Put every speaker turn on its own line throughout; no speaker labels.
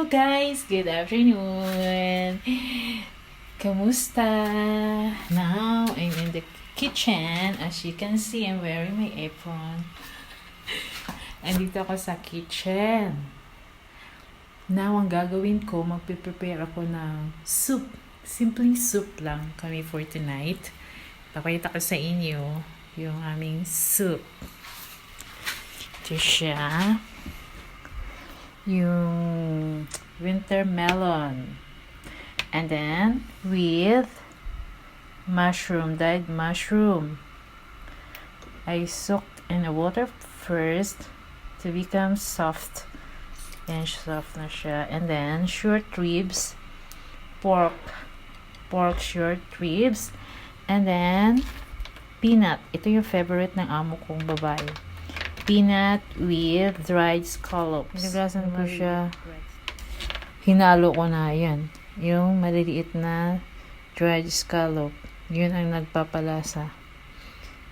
Hello guys! Good afternoon! Kamusta? Now, I'm in the kitchen. As you can see, I'm wearing my apron. Andito ako sa kitchen. Now, ang gagawin ko, magpiprepare ako ng soup. Simpleng soup lang kami for tonight. Papakita ko sa inyo yung aming soup. Ito siya. Yung winter melon. And then, with mushroom, dyed mushroom. I soaked in the water first to become soft. Yan, soft na siya. And then, short ribs. Pork short ribs. And then, peanut. Ito yung favorite ng amo kong babae. Peanut with dried scallops. Pinaglasan ko siya. Hinalo ko na yan. Yung maliliit na dried scallop. Yun ang nagpapalasa.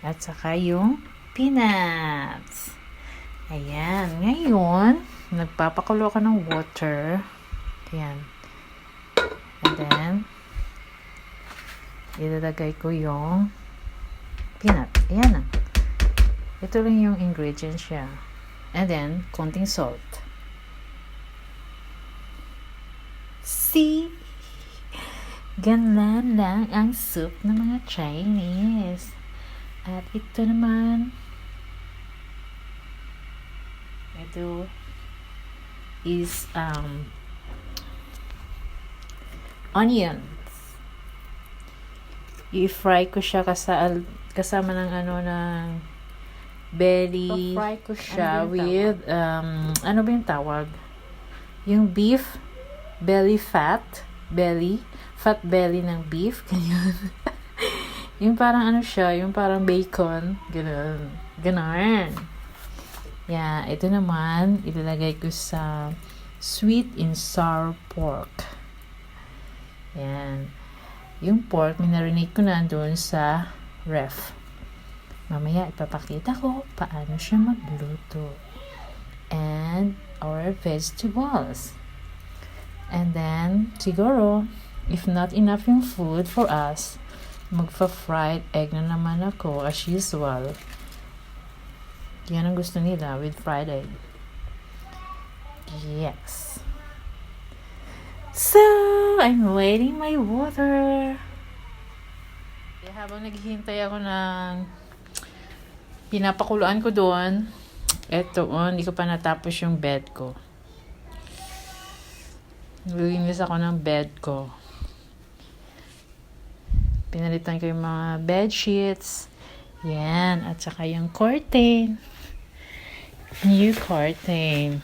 At saka yung peanuts. Ayan. Ngayon, nagpapakulo ka ng water. Ayan. And then, ilalagay ko yung peanut. Ayan na. Ito lang yung ingredients siya. And then, konting salt. See? Ganyan lang ang soup ng mga Chinese. At ito naman, ito is onions. I-fry ko siya kasama ng ng belly. I-fry ko siya with ano ba yung tawag? Yung beef belly fat belly ng beef. Ganyan. Yung parang siya, yung parang bacon. Ganon. Yeah, ito naman ilalagay ko sa sweet and sour pork. Yan. Yung pork, minarinate ko na doon sa ref. Mamaya, ipapakita ko paano siya magluto. And our vegetables. And then, siguro, if not enough yung food for us, magfa-fried egg na naman ako as usual. Yan ang gusto nila with fried egg. Yes. So, I'm waiting my water. Habang naghihintay ako ng pinapakuluan ko doon, eto, hindi ko pa natapos yung bed ko. Naglinis ako ng bed ko. Pinalitan ko yung mga bed sheets. Yan. At saka yung curtain. New curtain.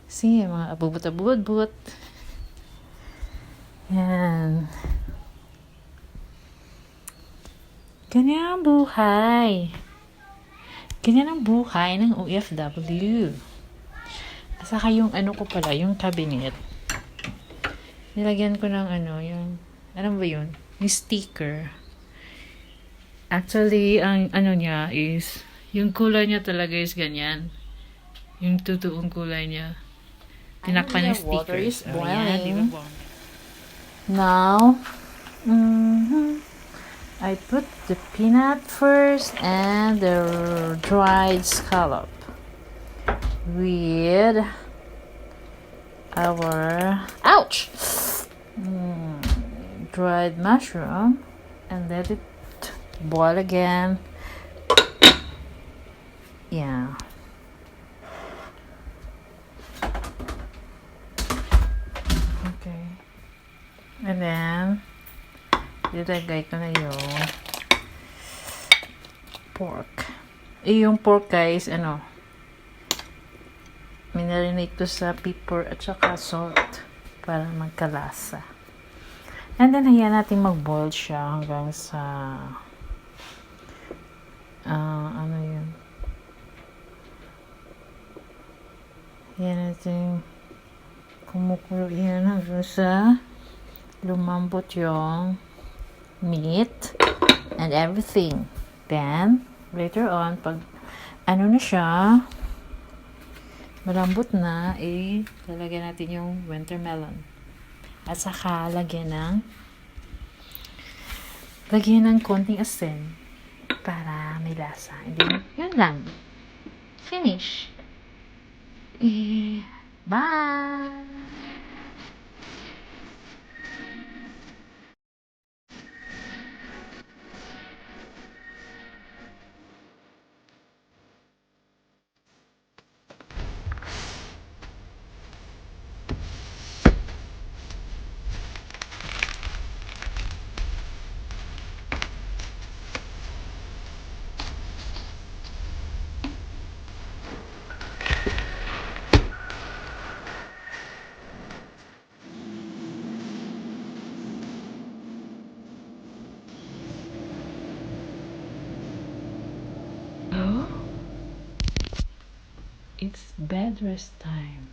See, mga abubot-abubot. Yan. Ganyan ang buhay. Ganyan ang buhay ng OFW. At saka yung ko pala, yung cabinet. Nilagyan ko ng yung, ba yun? Yung sticker. Actually, ang niya is, yung kulay niya talaga is ganyan. Yung totoong kulay niya. Tinakpan ng stickers. Boiling. Now, I put the peanut first and the dried scallop with our dried mushroom and let it boil again. Yeah. Okay. And then ilagay ko na yung pork. Yung pork guys, minarinate ko sa pepper at saka salt para magkalasa. And then, hayaan natin mag-boil siya hanggang sa yun. Hayaan natin kumukulo yan hanggang sa lumambot yung meat and everything. Then, later on, pag na siya, malambot na, lalagyan natin yung winter melon. At saka, lagyan ng konting asin para may lasa. And then, yun lang. Finish. Bye! Oh, it's bed rest time.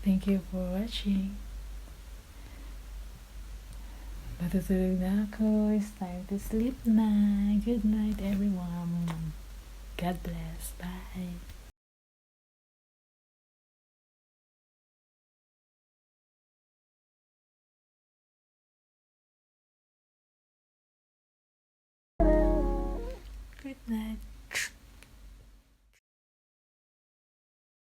Thank you for watching. Matutulog na ako. It's time to sleep na. Good night, everyone. God bless. Bye. Good night.